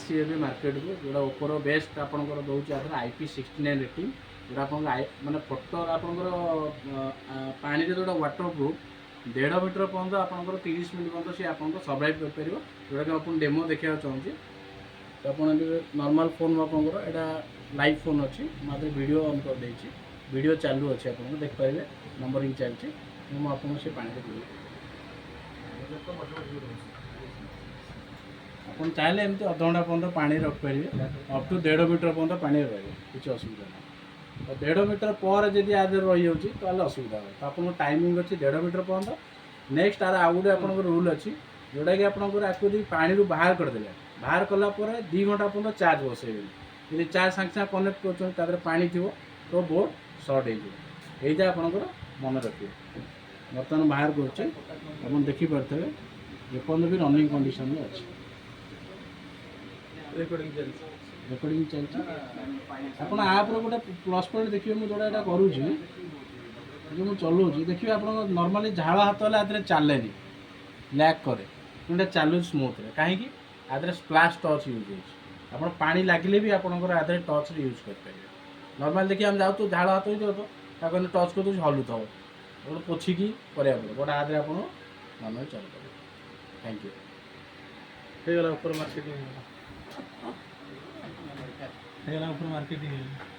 आसी मार्केट को जोड़ा ओप्पोर बेस्ट आपंकर दूसरी IP69 रेटिंग जोटा आप माने फोटो आपंकर पानी जोटा वाटर प्रूफ 1.5 मीटर पर्यंत आपंकर 30 मिनट पर्यंत सी आपको सर्वाइव कर जोटा कि आप डेमो देखा चाहूँगी तो आप नॉर्मल फोन आपंकर यहाँ लाइव फोन अच्छी मुझे वीडियो ऑन कर देछि वीडियो चालू अच्छे आप देखिपारे नंबरिंग चलती मुझे से पानी देवी आप चाहिए एमती अध घंटा पर्यटन पानी रखिपारे अप टू 1.5 मीटर पर्यटन पानी रही किसी असुविधा ना तो 1.5 मीटर पर जब आदि रही जाऊँगी तो असुविधा हो तो आपको टाइमिंग अच्छी 1.5 मीटर पर्यटन नेक्स्ट आर आउ गए आप रूल अच्छी जोटा कि आपको पानी बाहर करदे बाहर कलापर 2 घंटा पर्यटन चार्ज बसैबे यदि चार्ज सागे सागे कनेक्ट कर पानी थी तो बोर्ड सर्ट हो यहीटा आपंकर मन रखिए बर्तमान बाहर कर देखिपे जेपर्यंत भी रनिंग कंडीशन में अच्छी रेकर्डिंग चलती आप आप गोटे प्लस पॉइंट देखिए मुझे जोड़ा यहाँ करुँच जो मुझे चलाऊँगी देखिए आप नॉर्मली झाड़ हाथ हेल्ला चले लैक कै कि चलू स्मूथ कहीं आदि स्प्लाश टच यूज हो पानी लगिले भी आपंकर आदि टच यूज करेंगे नॉर्मल देखिए हम जाऊँ झाड़ हाथ हो तो टच कर हलू थो गोटे पोछिकी कराया पड़े बट आदि आप नॉर्मल चल पाए थैंक यू ऊपर मार्केटिंग ऊपर मार्केटिंग